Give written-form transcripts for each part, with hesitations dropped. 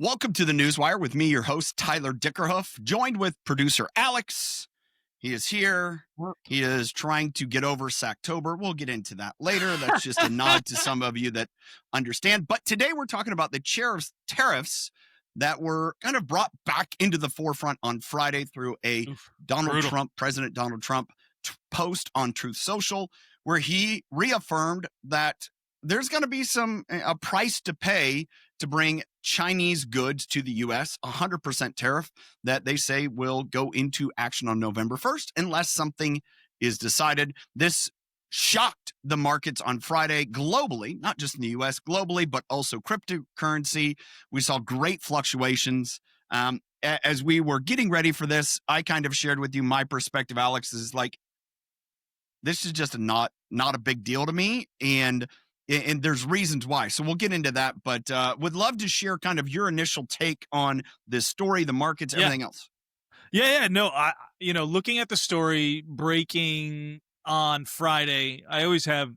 Welcome to the Newswire with me, your host, Tyler Dickerhoof, joined with producer Alex. He is here. He is trying to get over Sacktober. We'll get into that later. That's just a nod to some of you that understand. But today we're talking about the tariffs that were kind of brought back into the forefront on Friday through a President Donald Trump post on Truth Social, where he reaffirmed that there's going to be a price to pay to bring Chinese goods to the U.S., 100% tariff that they say will go into action on November 1st unless something is decided. This shocked the markets on Friday globally, not just in the U.S., globally, but also cryptocurrency. We saw great fluctuations. As we were getting ready for this, I kind of shared with you my perspective, Alex, is like, this is just not a big deal to me. And there's reasons why. So we'll get into that, but would love to share kind of your initial take on this story, the markets, everything else. No, looking at the story breaking on Friday, I always have,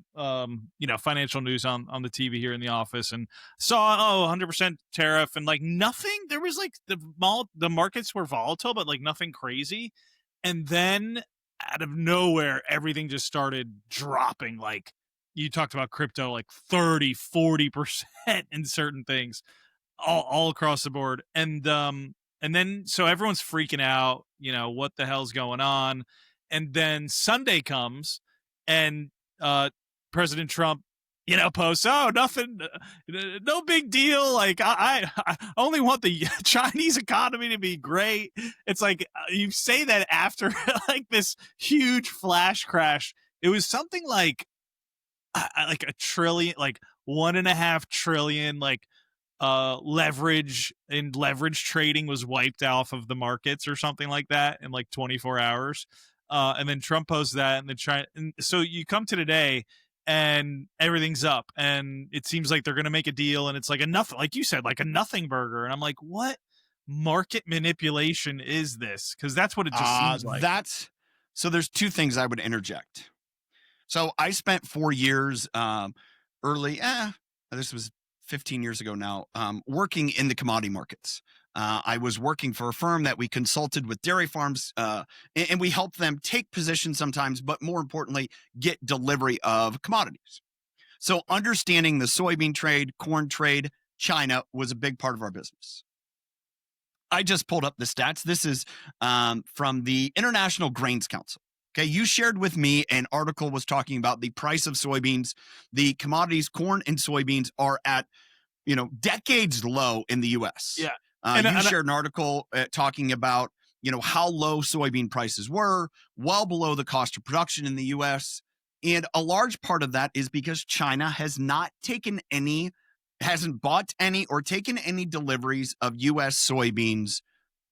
financial news on the TV here in the office, and saw, 100% tariff, and like nothing, there was like the markets were volatile, but like nothing crazy. And then out of nowhere, everything just started dropping. Like, you talked about crypto, like 30-40% in certain things all across the board. And then so everyone's freaking out, what the hell's going on? And then Sunday comes and President Trump, posts, nothing, no big deal. Like, I only want the Chinese economy to be great. It's like, you say that after like this huge flash crash. It was something like a trillion, like 1.5 trillion, like leverage trading was wiped off of the markets or something like that in like 24 hours. And then Trump posts that, and so you come to today and everything's up, and it seems like they're going to make a deal, and it's like like you said, like a nothing burger. And I'm like, what market manipulation is this? Because that's what it just seems like. So there's two things I would interject. So I spent 4 years this was 15 years ago now, working in the commodity markets. I was working for a firm that we consulted with dairy farms, and we helped them take positions sometimes, but more importantly, get delivery of commodities. So understanding the soybean trade, corn trade, China was a big part of our business. I just pulled up the stats. This is from the International Grains Council. Okay, you shared with me an article was talking about the price of soybeans. The commodities, corn and soybeans, are at, decades low in the U.S. Yeah. You shared an article talking about, how low soybean prices were, well below the cost of production in the U.S. And a large part of that is because China has not hasn't bought any or taken any deliveries of U.S. soybeans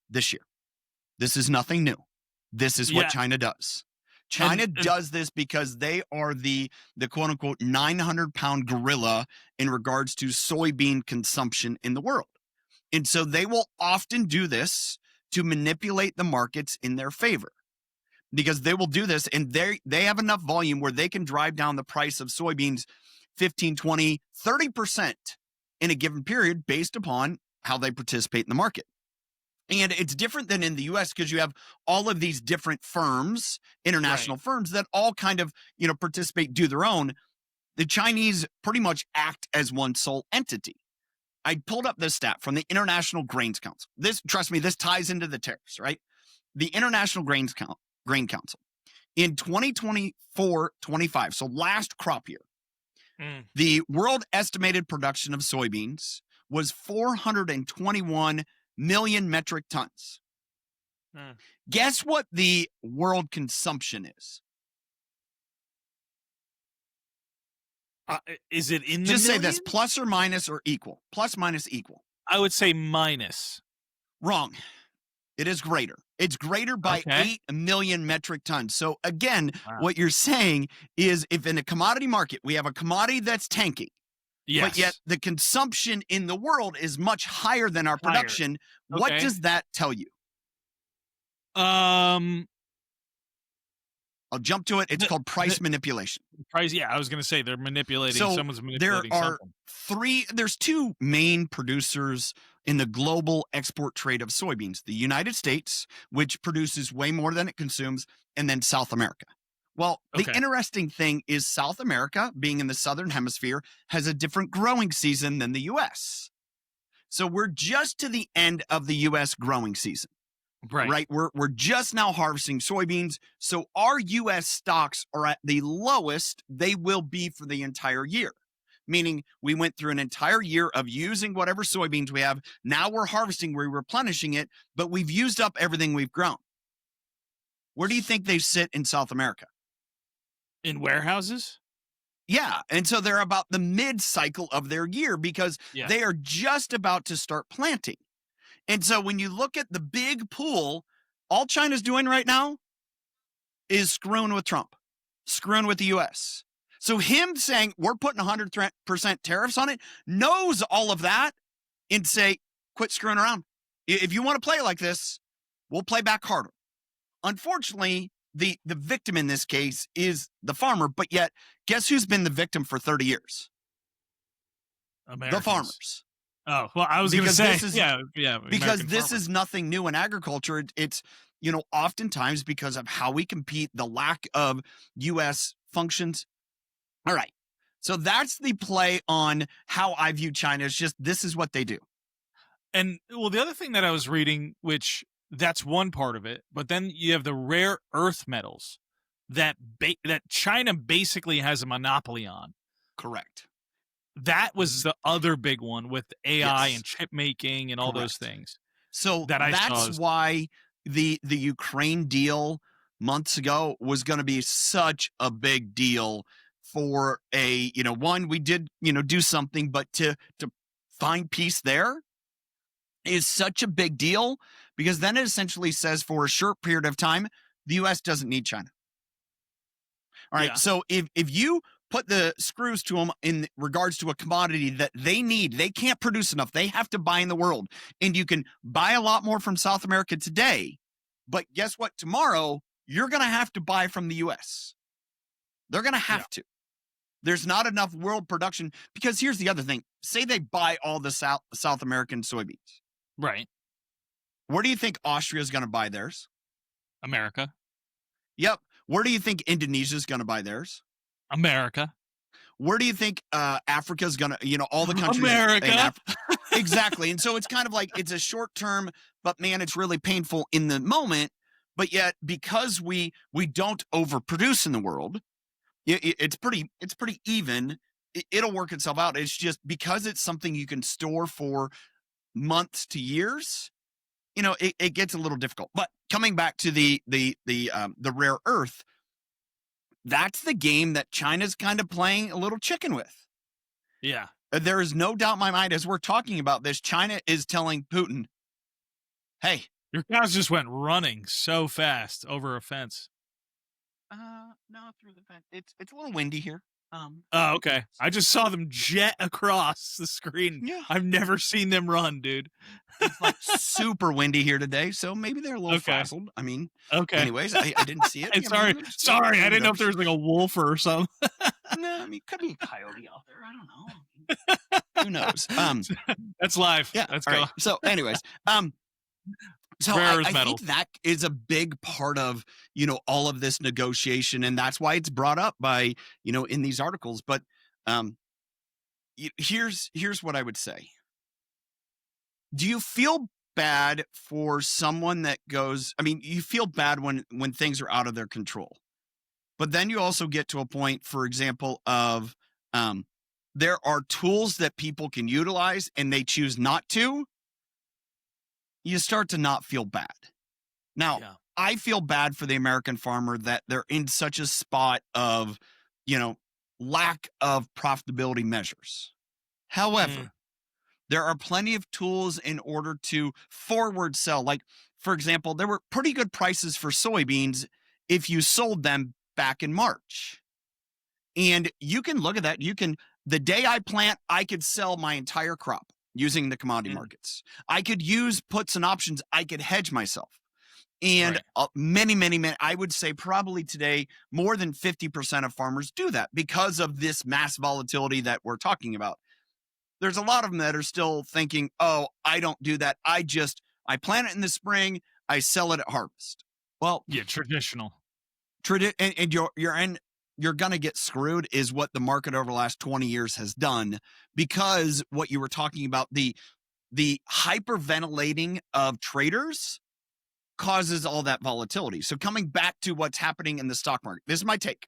this year. This is nothing new. This is what China does. China does this because they are the quote unquote 900-pound gorilla in regards to soybean consumption in the world. And so they will often do this to manipulate the markets in their favor, because they will do this and they have enough volume where they can drive down the price of soybeans 15, 20, 30% in a given period based upon how they participate in the market. And it's different than in the U.S. because you have all of these different firms, international firms that all kind of, participate, do their own. The Chinese pretty much act as one sole entity. I pulled up this stat from the International Grains Council. Trust me, this ties into the tariffs, right? The International Grain Council. In 2024-25, so last crop year, the world estimated production of soybeans was 421 million metric tons. Guess what the world consumption is? Is it in the Just millions? say this, plus or minus or equal. Plus, minus, equal. I would say minus. Wrong. It is greater. It's greater by 8 million metric tons. So again, what you're saying is, if in a commodity market, we have a commodity that's tanking, but yet the consumption in the world is much higher than our production. What does that tell you? I'll jump to it. It's called price manipulation. Price, I was going to say they're manipulating. So someone's manipulating there are something. there's two main producers in the global export trade of soybeans? The United States, which produces way more than it consumes, and then South America. Well, the Okay. interesting thing is South America, being in the southern hemisphere, has a different growing season than the US. So we're just to the end of the US growing season. Right. We're just now harvesting soybeans. So our US stocks are at the lowest they will be for the entire year. Meaning we went through an entire year of using whatever soybeans we have. Now we're harvesting, we're replenishing it, but we've used up everything we've grown. Where do you think they sit in South America? In warehouses? Yeah. And so they're about the mid-cycle of their year because they are just about to start planting. And so when you look at the big pool, all China's doing right now is screwing with Trump, screwing with the US. So him saying we're putting 100% tariffs on it, knows all of that, and say, quit screwing around. If you want to play like this, we'll play back harder. Unfortunately, the victim in this case is the farmer, but yet guess who's been the victim for 30 years? Americans. The farmers. Oh, well, I was going to say, because this is nothing new in agriculture. It's, oftentimes because of how we compete, the lack of U.S. functions. All right. So that's the play on how I view China. It's just, this is what they do. And well, the other thing that I was reading, which that's one part of it, but then you have the rare earth metals that China basically has a monopoly on. Correct. That was the other big one with AI and chip making and all those things. So that's why the Ukraine deal months ago was going to be such a big deal for one, we did, do something, but to find peace there is such a big deal because then it essentially says for a short period of time, the U.S. doesn't need China. All right. Yeah. So if you put the screws to them in regards to a commodity that they need, they can't produce enough. They have to buy in the world. And you can buy a lot more from South America today. But guess what? Tomorrow, you're going to have to buy from the U.S. They're going to have to. There's not enough world production because here's the other thing. Say they buy all the South American soybeans. Right. Where do you think Austria is going to buy theirs? America. Yep. Where do you think Indonesia is going to buy theirs? America. Where do you think Africa is going to, all the countries? America. Exactly. And so it's kind of like it's a short term, but man, it's really painful in the moment. But yet, because we don't overproduce in the world, it's pretty even. It'll work itself out. It's just because it's something you can store for months to years, it gets a little difficult. But coming back to the rare earth, that's the game that China's kind of playing a little chicken with. Yeah. There is no doubt in my mind as we're talking about this, China is telling Putin, hey. Your cows just went running so fast over a fence. No, through the fence. It's a little windy here. Oh, okay. I just saw them jet across the screen. Yeah. I've never seen them run, dude. It's like super windy here today, so maybe they're a little frazzled. I mean, anyways, I didn't see it. Sorry, I didn't know if there was like a wolf or something. No, I mean, could be a coyote out there. I don't know. Who knows? That's live. Yeah, let's go. Right. So, anyways, so I think that is a big part of, all of this negotiation. And that's why it's brought up by, in these articles. But here's what I would say. Do you feel bad for someone that goes, you feel bad when things are out of their control. But then you also get to a point, for example, of there are tools that people can utilize and they choose not to. You start to not feel bad. Now, I feel bad for the American farmer that they're in such a spot of, lack of profitability measures. However, there are plenty of tools in order to forward sell. Like, for example, there were pretty good prices for soybeans if you sold them back in March. And you can look at that. The day I plant, I could sell my entire crop using the commodity markets. I could use puts and options. I could hedge myself. And many, I would say probably today, more than 50% of farmers do that because of this mass volatility that we're talking about. there's a lot of them that are still thinking, oh, I don't do that. I plant it in the spring, I sell it at harvest. Well, Yeah, traditional. and you're going to get screwed is what the market over the last 20 years has done, because what you were talking about, the hyperventilating of traders causes all that volatility. So coming back to what's happening in the stock market, this is my take.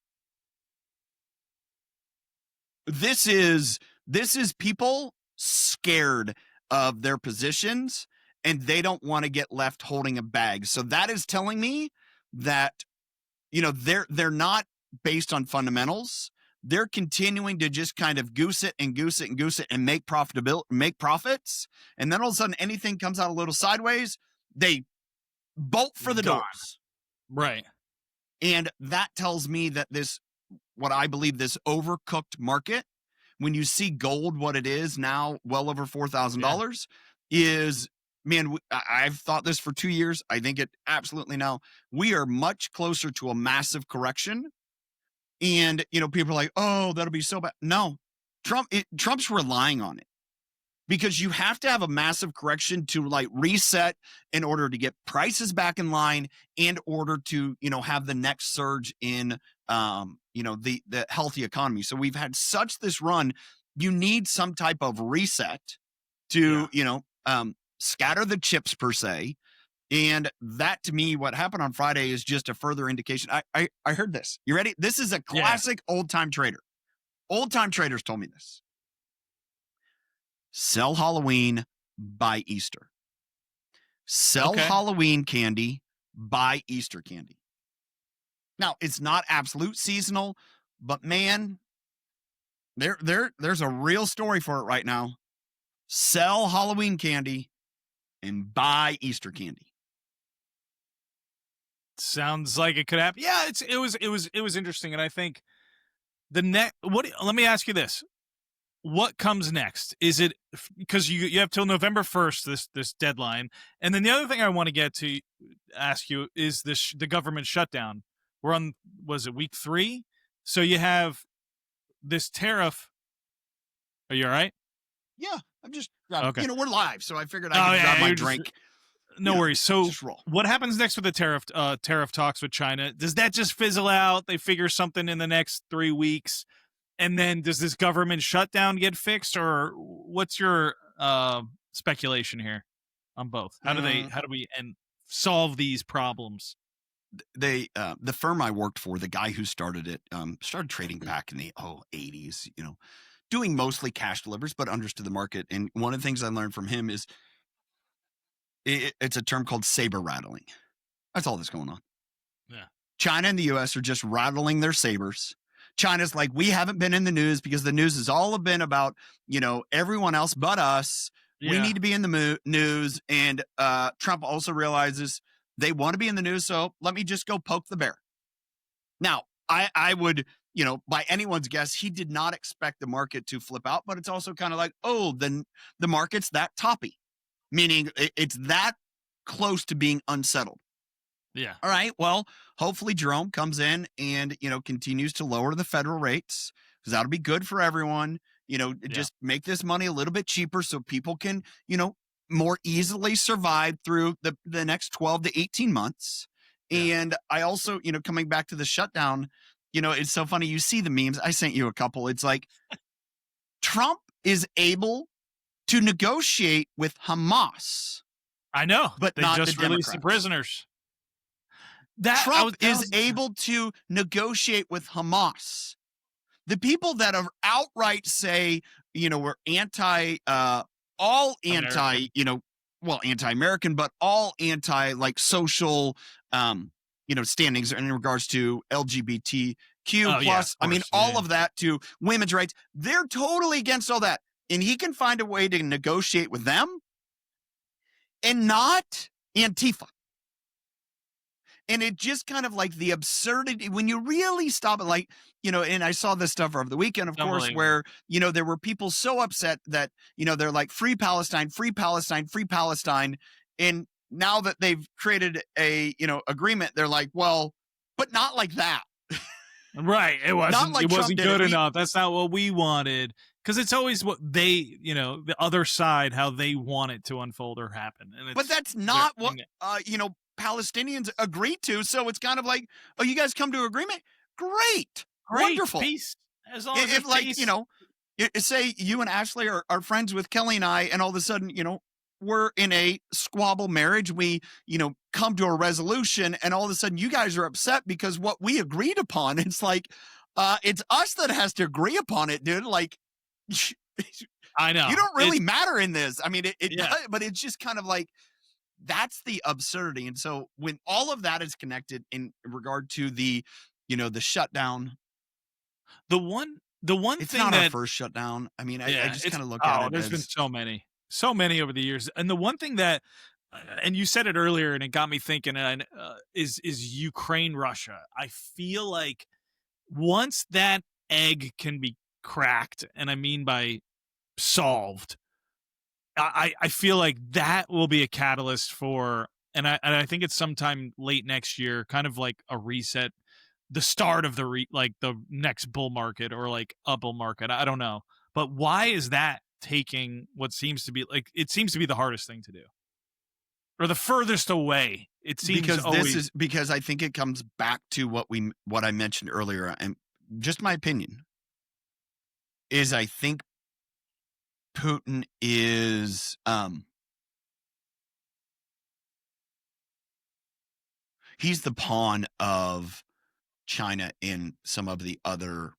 This is people scared of their positions, and they don't want to get left holding a bag. So that is telling me that, they're not based on fundamentals. They're continuing to just kind of goose it and make profits. And then all of a sudden anything comes out a little sideways, they bolt for the doors. Right. And that tells me that what I believe this overcooked market, when you see gold, what it is now, well over $4,000, is, man, I've thought this for 2 years. I think it absolutely now. We are much closer to a massive correction. And, people are like, oh, that'll be so bad. No, Trump's relying on it, because you have to have a massive correction to like reset in order to get prices back in line, in order to, have the next surge in, the healthy economy. So we've had such this run. You need some type of reset to, scatter the chips per se. And that, to me, what happened on Friday is just a further indication. I heard this. You ready? This is a classic old-time trader. Old-time traders told me this. Sell Halloween, buy Easter. Sell Halloween candy, buy Easter candy. Now, it's not absolute seasonal, but man, there's a real story for it right now. Sell Halloween candy and buy Easter candy. Sounds like it could happen. Yeah, it was interesting, and I think let me ask you this: what comes next? Is it because you have till November 1st this deadline, and then the other thing I want to get to ask you is the government shutdown. We're on, was it week 3? So you have this tariff. Are you all right? Yeah, I'm just okay. We're live, so I figured I could grab my drink. No worries. So what happens next with the tariff talks with China? Does that just fizzle out? They figure something in the next 3 weeks, and then does this government shutdown get fixed, or what's your speculation here on both? How do we solve these problems? The firm I worked for, the guy who started it, started trading back in the 80s, doing mostly cash delivers, but understood the market. And one of the things I learned from him is it's a term called Saber rattling. That's all that's going on. Yeah. China and the U.S. are just rattling their sabers. China's like, we haven't been in the news because the news has all been about, everyone else but us. Yeah. We need to be in the news. And Trump also realizes they want to be in the news, so let me just go poke the bear. Now, I would, by anyone's guess, he did not expect the market to flip out, but it's also kind of like, oh, then the market's that toppy, meaning it's that close to being unsettled. Yeah. All right. Well, hopefully Jerome comes in and, continues to lower the federal rates, because that'll be good for everyone. Just make this money a little bit cheaper so people can, more easily survive through the next 12 to 18 months. Yeah. And I also, coming back to the shutdown, it's so funny. You see the memes. I sent you a couple. It's like Trump is able to negotiate with Hamas. I know, but they not just the released the prisoners. Trump is able to negotiate with Hamas. The people that are outright say, we're anti-American, but all anti like social, standings in regards to LGBTQ plus. All of that to women's rights. They're totally against all that. And he can find a way to negotiate with them and not Antifa. And it just kind of like the absurdity when you really stop it, and I saw this stuff over the weekend, of course, where, there were people so upset that, they're like free Palestine, free Palestine, free Palestine. And now that they've created a, agreement, they're like, well, but not like that. Right. It wasn't good enough. That's not what we wanted. because it's always what they, the other side, how they want it to unfold or happen. And But that's not what Palestinians agreed to. So it's kind of like, oh, you guys come to agreement? Great. Wonderful. Peace. As long as If like, peace. Say you and Ashley are friends with Kelly and I, and all of a sudden, we're in a squabble marriage. We, come to a resolution, and all of a sudden you guys are upset because what we agreed upon. It's like, it's us that has to agree upon it, dude. Like, I know you don't really matter in this. I mean, it Yeah. does, but it's just kind of like, that's the absurdity. And so when all of that is connected in regard to the, the shutdown, the one it's thing not that our first shutdown. I mean, I just kind of look oh, at it there's as, been so many over the years. And the one thing that, and you said it earlier, and it got me thinking, is Ukraine, Russia. I feel like once that egg can be cracked, and I mean by solved, I feel like that will be a catalyst for, and I think it's sometime late next year, kind of like a reset, the start of the the next bull market, or like a bull market. I don't know, but why is that taking what seems to be it seems to be the hardest thing to do, or the furthest away? It seems because I think it comes back to what I mentioned earlier, and just my opinion is I think Putin is he's the pawn of China in some of the other,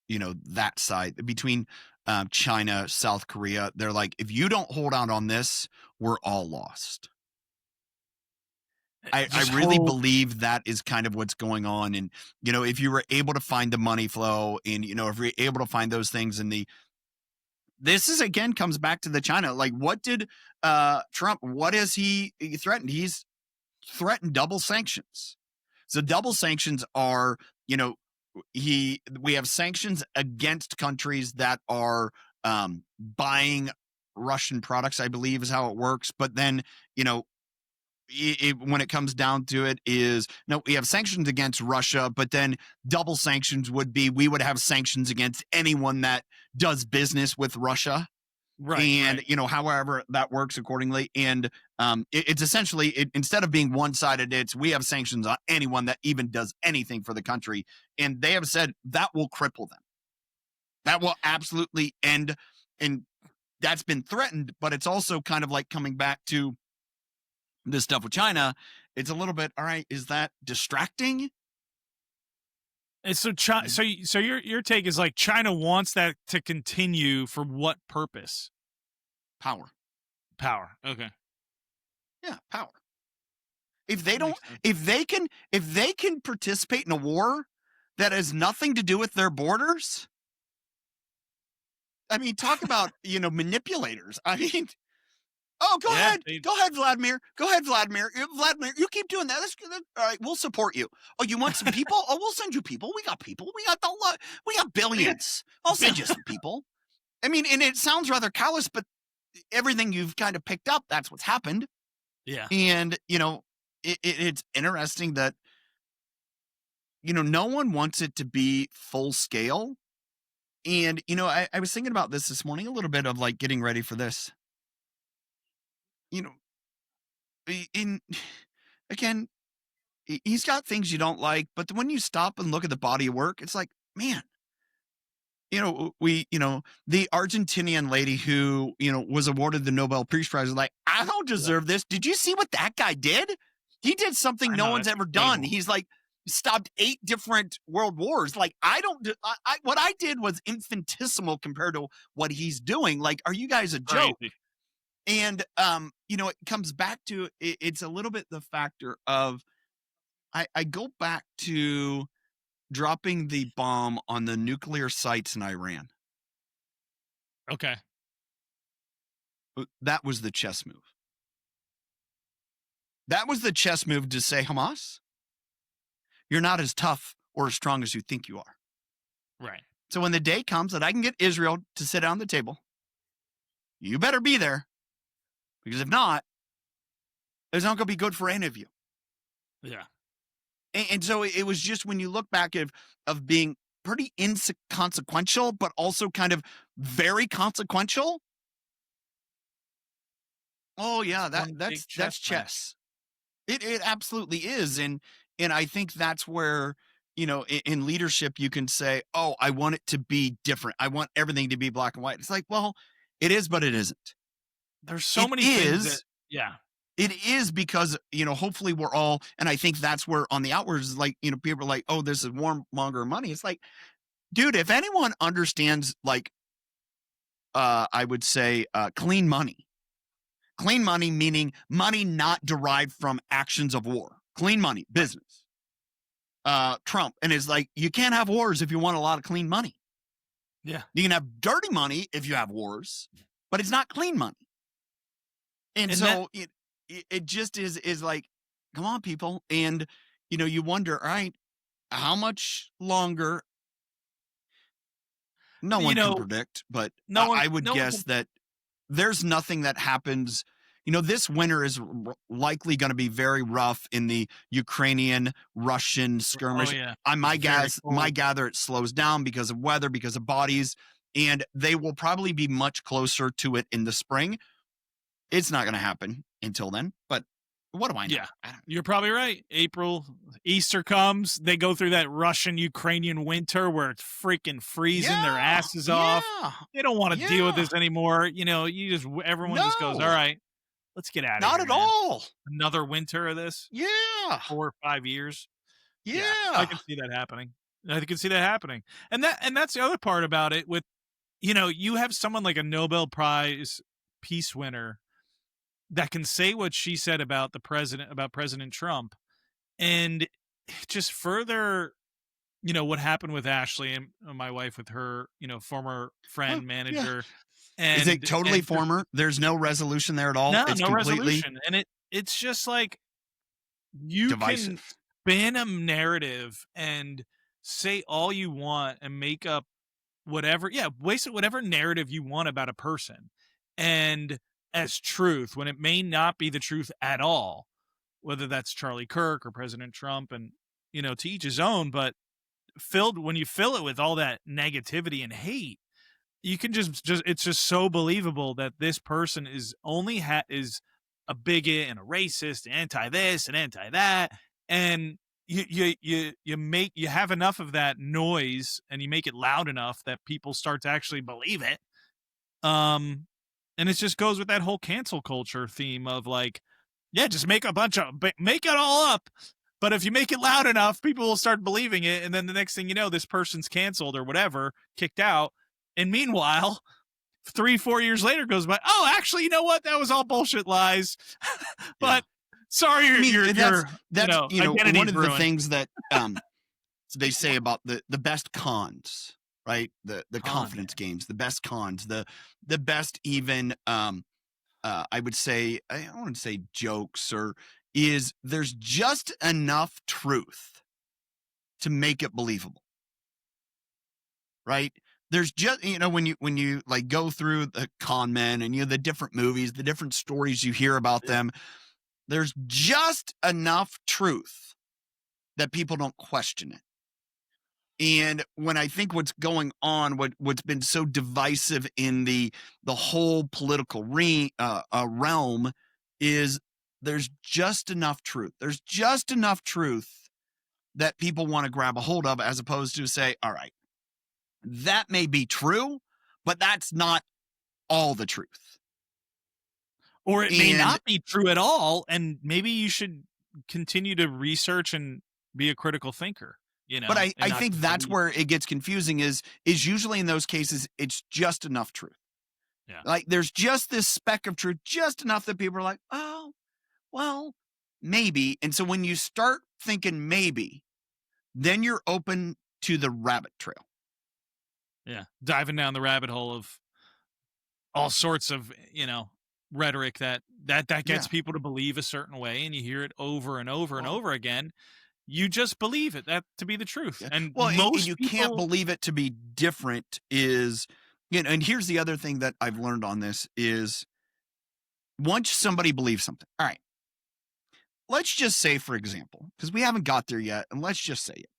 that side between China, South Korea. They're like, if you don't hold out on this, we're all lost. I really believe that is kind of what's going on. And, if you were able to find the money flow, and, if you're able to find those things, and this is again comes back to the China. Like, what did Trump, what has he threatened? He's threatened double sanctions. So double sanctions are, we have sanctions against countries that are buying Russian products, I believe is how it works. But then, when it comes down to it is, no, we have sanctions against Russia, but then double sanctions would be, we would have sanctions against anyone that does business with Russia. Right. And, however that works accordingly. And it's essentially, instead of being one-sided, it's we have sanctions on anyone that even does anything for the country. And they have said that will cripple them. That will absolutely end. And that's been threatened, but it's also kind of like coming back to this stuff with China. It's a little bit, all right, is that distracting? And so so your take is like China wants that to continue for what purpose? Power. Okay. Yeah, power. If they can participate in a war that has nothing to do with their borders, I mean, talk about, manipulators. I mean, oh, go ahead. Go ahead, Vladimir. Vladimir, you keep doing that. All right, we'll support you. Oh, you want some people? Oh, we'll send you people. We got people. We got billions. I'll send you some people. I mean, and it sounds rather callous, but everything you've kind of picked up, that's what's happened. Yeah. And, it's interesting that, no one wants it to be full scale. And, I was thinking about this morning, a little bit of like getting ready for this. Again, he's got things you don't like, but when you stop and look at the body of work, it's like, man, the Argentinian lady who, was awarded the Nobel Peace Prize was like, I don't deserve this. Did you see what that guy did? He did something no one's ever done. He's like stopped 8 different world wars. Like, what I did was infinitesimal compared to what he's doing. Like, are you guys a joke? Crazy. And, it comes back to, it's a little bit the factor of, I go back to dropping the bomb on the nuclear sites in Iran. Okay. That was the chess move. That was the chess move to say, Hamas, you're not as tough or as strong as you think you are. Right. So when the day comes that I can get Israel to sit down the table, you better be there. Because if not, it's not going to be good for any of you. Yeah. And so it was just when you look back of being pretty inconsequential, but also kind of very consequential. Oh yeah, It's one big that's chess match. chess. It absolutely is, and I think that's where, in leadership you can say, "Oh, I want it to be different. I want everything to be black and white." It's like, well, it is, but it isn't. There's so It many things that is. yeah. It is because, hopefully we're all, and I think that's where on the outwards, like, people are like, "Oh, this is warmonger money." It's like, dude, if anyone understands, like, I would say, clean money. Clean money meaning money not derived from actions of war. Clean money, Right. business. Trump, and it's like, you can't have wars if you want a lot of clean money. Yeah. You can have dirty money if you have wars, but it's not clean money. And And that so it just is like, come on, people. And you wonder, all right, how much longer? No you one can know, predict, but no one I would no one guess can that there's nothing that happens. This winter is likely going to be very rough in the Ukrainian Russian oh skirmish. yeah. I It's my very guess, my cold. gather, it slows down because of weather, because of bodies, and they will probably be much closer to it in the spring. It's not going to happen until then, but what do I know? Yeah. I don't. You're probably right. April, Easter comes, they go through that Russian-Ukrainian winter where it's freaking freezing their Yeah, asses off. yeah, They don't want to deal with yeah. this anymore. Everyone just goes, "All No, right, let's get out of not here, at man. all. Another winter of this? Yeah, 4 or 5 years?" Yeah, I yeah. can see that happening. I can see that happening. And that's the other part about it with you have someone like a Nobel Prize peace winner that can say what she said about President Trump, and just further, what happened with Ashley and my wife with her, former Oh, friend, yeah. manager, Is it totally and just former? There's no resolution there at all? no, It's no completely resolution. And it's just like you can divisive. spin a narrative and say all you want and make up whatever, yeah, waste whatever narrative you want about a person and as truth when it may not be the truth at all, whether that's Charlie Kirk or President Trump, and to each his own. But when you fill it with all that negativity and hate, you can just it's just so believable that this person is a bigot and a racist, anti this and anti that, and you have enough of that noise and you make it loud enough that people start to actually believe it. And it just goes with that whole cancel culture theme of like, yeah, just make it all up. But if you make it loud enough, people will start believing it. And then the next thing you know, this person's canceled or whatever, kicked out. And meanwhile, 3-4 years later goes by. Oh, actually, you know what? That was all bullshit lies. Yeah. But sorry, I mean, that's one identity's of the ruined. things that they say about the best cons, right? The Con confidence games, the best cons, the best even I would say, I don't want to say jokes, or is there's just enough truth to make it believable. Right? There's just, when you like go through the con men and the different movies, the different stories you hear about Yeah. them, there's just enough truth that people don't question it. And when I think what's going on, what's been so divisive in the whole political realm is there's just enough truth. There's just enough truth that people want to grab a hold of, as opposed to say, all right, that may be true, but that's not all the truth. Or it may And not be true at all. And maybe you should continue to research and be a critical thinker, but and I not think just that's believe. where it gets confusing is usually in those cases, it's just enough truth. Yeah. Like there's just this speck of truth, just enough that people are like, oh, well, maybe. And so when you start thinking maybe, then you're open to the rabbit trail. Yeah. Diving down the rabbit hole of all sorts of, rhetoric that Yeah. gets people to believe a certain way, and you hear it over and over and Well, over again. You just believe it that to be the truth. yeah. And Well, and most you can't people believe it to be different is, and here's the other thing that I've learned on this is once somebody believes something, all right, let's just say, for example, because we haven't got there yet, and let's just say it.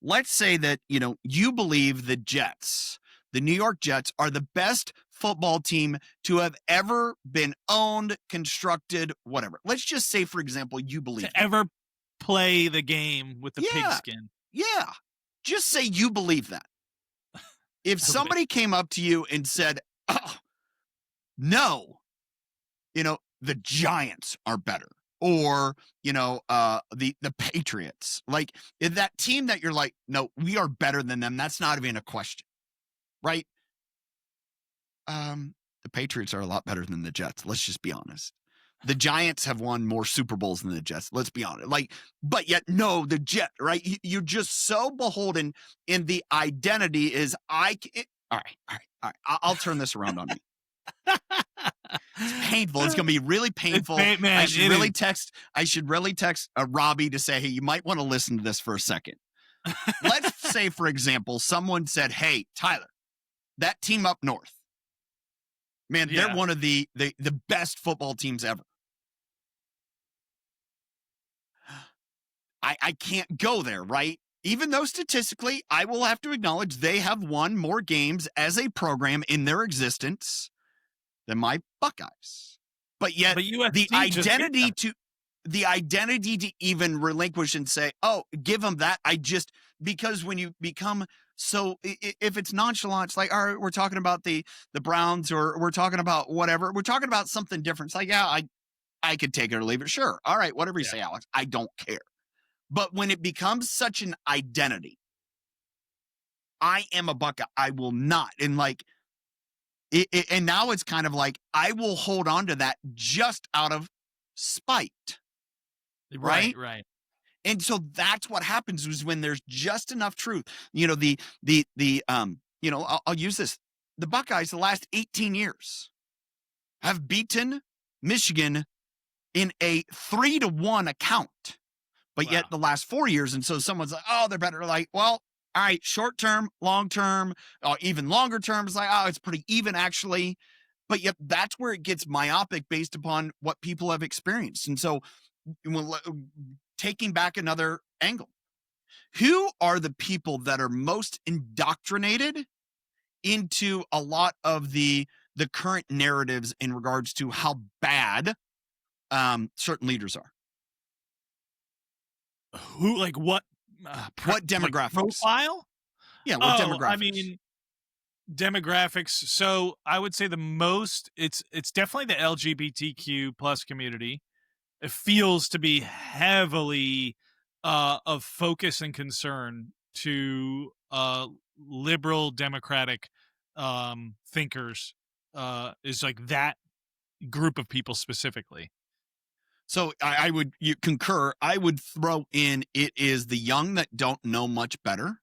let's say that, you believe the Jets, the New York Jets, are the best football team to have ever been owned, constructed, whatever. Let's just say, for example, you believe To that. ever play the game with the Yeah. pigskin. Yeah. Just say you believe that. If Okay. somebody came up to you and said, oh, no, the Giants are better, or, the Patriots, like that team that you're like, no, we are better than them. That's not even a question, right? The Patriots are a lot better than the Jets. Let's just be honest. The Giants have won more Super Bowls than the Jets. Let's be honest. But yet, no, the Jet, right? You're just so beholden in the identity is all right. I'll turn this around on me. It's painful. It's going to be really painful. Man, I should really text Robbie to say, hey, you might want to listen to this for a second. Let's say, for example, someone said, hey, Tyler, that team up north, man, they're one of the best football teams ever. I can't go there, right? Even though statistically, I will have to acknowledge they have won more games as a program in their existence than my Buckeyes. But yet the identity to even relinquish and say, oh, give them that. Because when you become so, if it's nonchalant, it's like, all right, we're talking about the Browns, or we're talking about whatever. We're talking about something different. It's like, yeah, I could take it or leave it. Sure. All right. Whatever you say, Alex, I don't care. But when it becomes such an identity, I am a Buckeye, I will not. And and now it's kind of like, I will hold on to that just out of spite. Right. And so that's what happens is when there's just enough truth. I'll use this. The Buckeyes, the last 18 years, have beaten Michigan in a 3-1 account. But yet the last 4 years, and so someone's like, oh, they're better. Like, well, all right, short term, long term, even longer term, it's like, oh, it's pretty even actually. But yet that's where it gets myopic based upon what people have experienced. And so taking back another angle, who are the people that are most indoctrinated into a lot of the current narratives in regards to how bad certain leaders are? Who, like what? What demographics? Like profile? Yeah, what demographics? I mean, demographics. So I would say the most. It's definitely the LGBTQ plus community. It feels to be heavily of focus and concern to liberal democratic thinkers. Is like that group of people specifically. So I would concur. I would throw in, it is the young that don't know much better.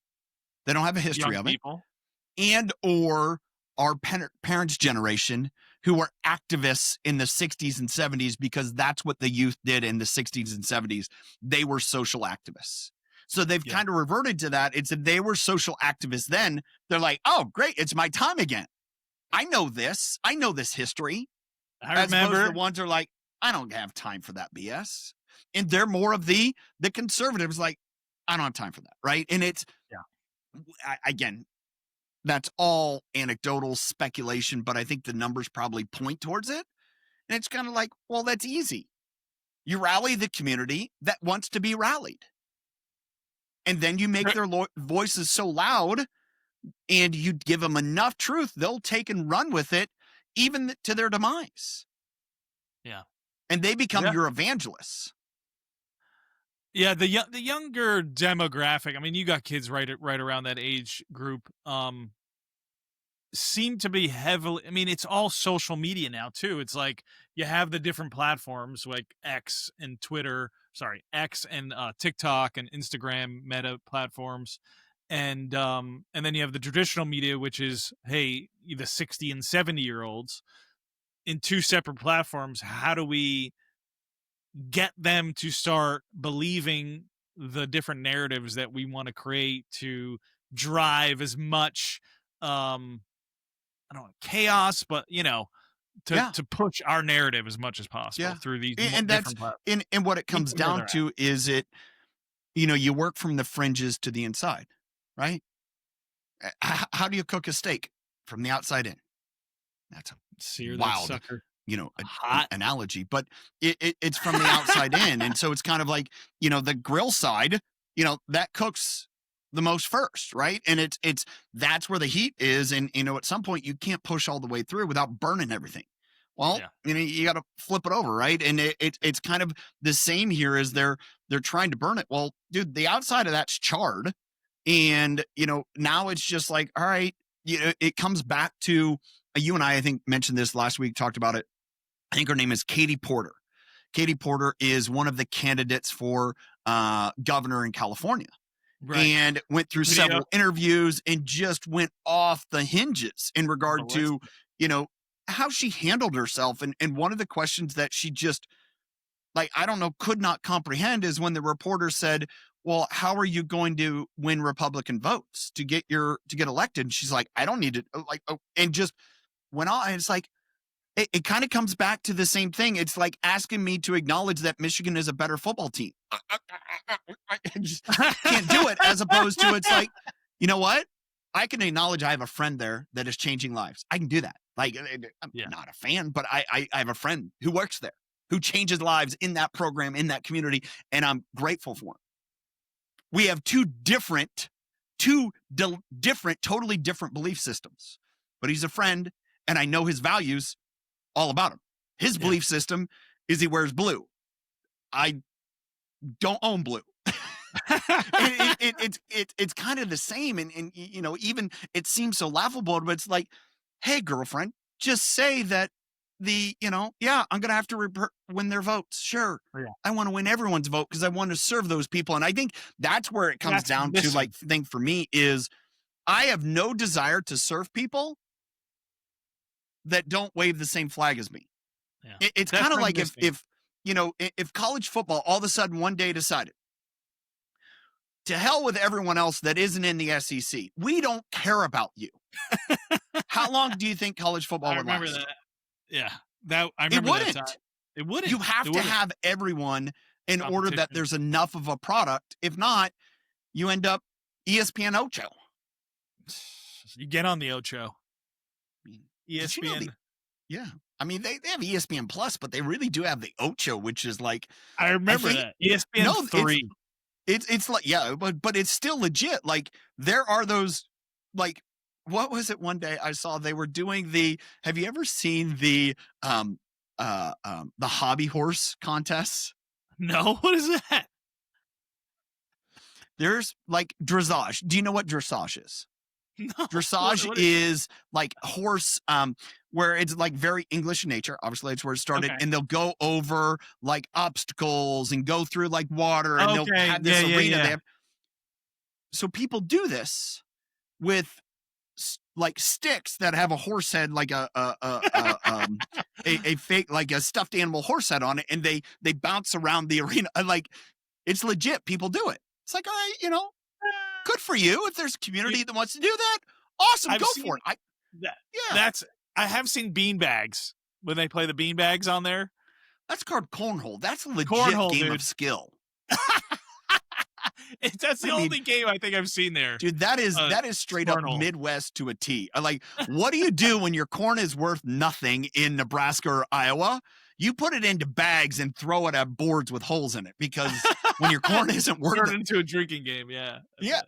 They don't have a history Young of people. it. And or our parents' generation who were activists in the 60s and 70s because that's what the youth did in the 60s and 70s. They were social activists. So they've kind of reverted to that. It's that they were social activists then. They're like, oh, great, it's my time again. I know this. I know this history. I remember. As the ones are like, I don't have time for that BS. And they're more of the conservatives, like, I don't have time for that, right? And it's, again, that's all anecdotal speculation, but I think the numbers probably point towards it. And it's kind of like, well, that's easy. You rally the community that wants to be rallied. And then you make their voices so loud and you give them enough truth, they'll take and run with it, even to their demise. Yeah. And they become your evangelists. Yeah, the younger demographic. I mean, you got kids right around that age group. Seem to be heavily. I mean, it's all social media now too. It's like you have the different platforms like X and TikTok and Instagram Meta platforms, and then you have the traditional media, which is the 60 and 70-year-olds in two separate platforms. How do we get them to start believing the different narratives that we want to create to drive as much chaos, but to push our narrative as much as possible through these and different platforms. And what it comes down to is you work from the fringes to the inside, right? How do you cook a steak? From the outside in. That's a Sear that wild, sucker an hot. analogy, but it's from the outside in. And so it's kind of like, the grill side, that cooks the most first, right? And that's where the heat is. And, at some point you can't push all the way through without burning everything. Well, Yeah. you got to flip it over, right? And it's kind of the same here as they're trying to burn it. Well, dude, the outside of that's charred. And, now it's just like, all right, it comes back to you and I think mentioned this last week, talked about it. I think her name is Katie Porter. Katie Porter is one of the candidates for governor in California. Right. And went through several interviews and just went off the hinges in regard to, how she handled herself. And one of the questions that she just, like, I don't know, could not comprehend is when the reporter said, well, how are you going to win Republican votes to get elected? And she's like, I don't need it. And just went on. And it's like, it kind of comes back to the same thing. It's like asking me to acknowledge that Michigan is a better football team. I just can't do it, as opposed to it's like, you know what? I can acknowledge I have a friend there that is changing lives. I can do that. Like, I'm not a fan, but I have a friend who works there, who changes lives in that program, in that community, and I'm grateful for him. We have two different, totally different belief systems, but he's a friend, and I know his values all about him. His belief system is he wears blue. I don't own blue. It's kind of the same. And even it seems so laughable, but it's like, hey, girlfriend, just say that I'm going to have to win their votes. Sure. Yeah. I want to win everyone's vote because I want to serve those people. And I think that's where it comes down to, like, thing for me is I have no desire to serve people that don't wave the same flag as me. Yeah. It's kind of like if college football all of a sudden one day decided, to hell with everyone else that isn't in the SEC. We don't care about you. How long do you think college football would last? I remember that. Yeah. I remember that time. It wouldn't. You have to have everyone in order that there's enough of a product. If not, you end up ESPN Ocho. You get on the Ocho. ESPN. Yeah. I mean, they have ESPN Plus, but they really do have the Ocho, which is like, I remember that. ESPN 3. It's like, but it's still legit. Like, there are those, like, what was it one day I saw they were doing have you ever seen the hobby horse contests? No, what is that? There's like dressage. Do you know what dressage is? No. Dressage is like horse, where it's like very English in nature. Obviously, that's where it started. Okay. And they'll go over like obstacles and go through like water, and they'll have this arena. They have... So people do this with like sticks that have a horse head, like a fake, like a stuffed animal horse head on it, and they bounce around the arena. Like, it's legit. People do it. It's like, all right, good for you. If there's a community that wants to do that, awesome, go for it. I have seen bean bags when they play the bean bags on there. That's called cornhole. That's a legit game of skill. That's the only game I think I've seen there. Dude, that is straight up Midwest to a T. Like, what do you do when your corn is worth nothing in Nebraska or Iowa? You put it into bags and throw it at boards with holes in it, because when your corn isn't worth it, turn into a drinking game. Yeah. Yeah,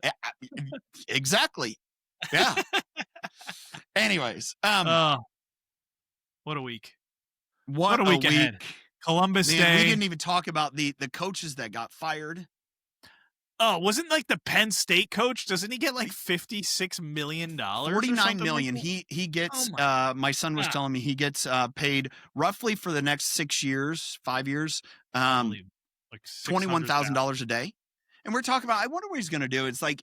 exactly. Yeah. Anyways, what a week. What a week ahead. Columbus Day. We didn't even talk about the coaches that got fired. Oh, wasn't like the Penn State coach? Doesn't he get like $56 million? $49 million. Like he gets. My son was telling me he gets paid roughly for the next 5 years, like $21,000 a day. And we're talking about, I wonder what he's going to do. It's like,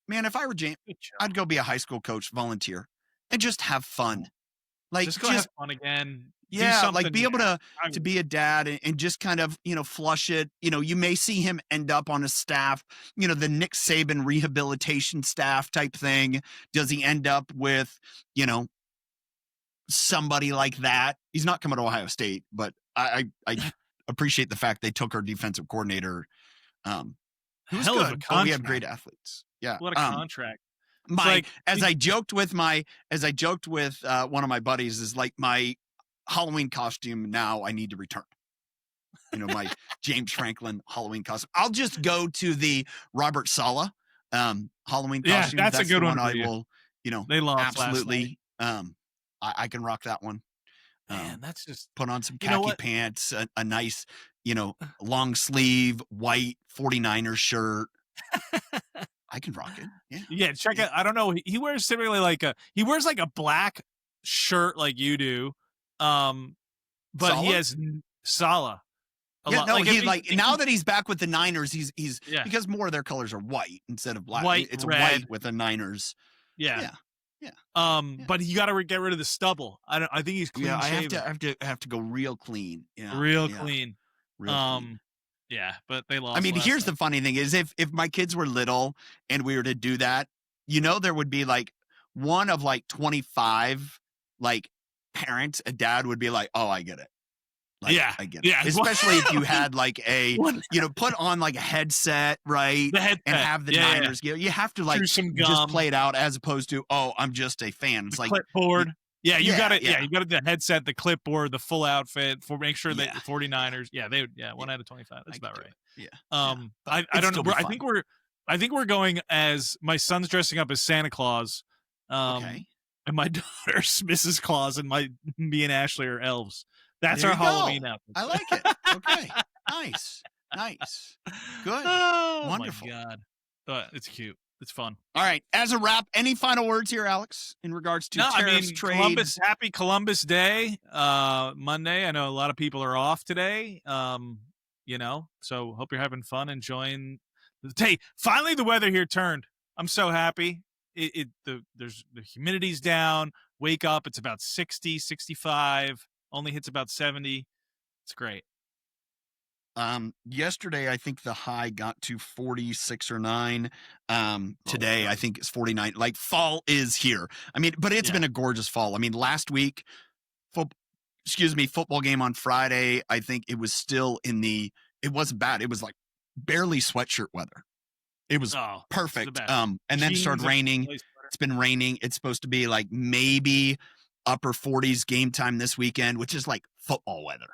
man, if I were James, I'd go be a high school coach, volunteer, and just have fun. Like, just go have fun again. Yeah, like be able to be a dad and just kind of, flush it. You may see him end up on a staff, the Nick Saban rehabilitation staff type thing. Does he end up with, somebody like that? He's not coming to Ohio State, but I appreciate the fact they took our defensive coordinator Who's hell of a good, but contract. we have great athletes. Yeah. What a contract. As I joked with one of my buddies, is like my Halloween costume now I need to return. My James Franklin Halloween costume. I'll just go to the Robert Saleh Halloween costume. That's a good one. I will, they lost absolutely. I can rock that one. Man, that's just put on some khaki pants, a nice, long sleeve white 49ers shirt. I can rock it. Yeah. Yeah. Check it. I don't know. He wears typically he wears like a black shirt like you do. But Saleh? he has Saleh. Yeah, no, now that he's back with the Niners, he's because more of their colors are white instead of black. It's red. White with the Niners. Yeah. But you got to get rid of the stubble. I think he's clean shaven. I have to go real clean. Yeah. Real clean. Clean. Yeah, but they lost. I mean, here's the funny thing is if my kids were little and we were to do that, there would be like one of like 25 like parents, a dad would be like, "Oh, I get it." I get it. Yeah. Especially if you had like put on like a headset, right? And have the Niners. Yeah. You have to like just play it out as opposed to, "Oh, I'm just a fan." It's like clipboard. Yeah, you got it. Yeah, you got the headset, the clipboard, the full outfit for make sure that the 49ers. Yeah, 1 out of 25. That's about right. Yeah. I don't know. I think we're going as my son's dressing up as Santa Claus. And my daughter's Mrs. Claus, and me and Ashley are elves. That's our Halloween outfit. I like it. Okay. Nice. Good. Oh, wonderful. My God. But it's cute. It's fun. All right. As a wrap, any final words here, Alex, in regards to tariffs, trade? Happy Columbus Day, Monday. I know a lot of people are off today. So hope you're having fun, enjoying. Hey, finally the weather here turned. I'm so happy. The humidity's down. Wake up, it's about 60, 65. Only hits about 70. It's great. Yesterday, I think the high got to 46 or 9. Today, I think it's 49. Like fall is here. I mean, but it's been a gorgeous fall. I mean, last week, football game on Friday, I think it was still it wasn't bad. It was like barely sweatshirt weather. It was perfect. And then it started raining. It's been raining. It's supposed to be like maybe upper 40s game time this weekend, which is like football weather.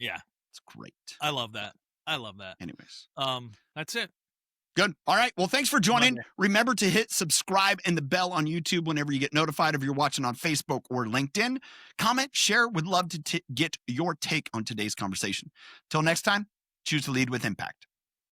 Yeah. It's great. I love that. Anyways. That's it. Good. All right. Well, thanks for joining. Remember to hit subscribe and the bell on YouTube whenever you get notified if you're watching on Facebook or LinkedIn. Comment, share. Would love to get your take on today's conversation. Till next time, choose to lead with impact.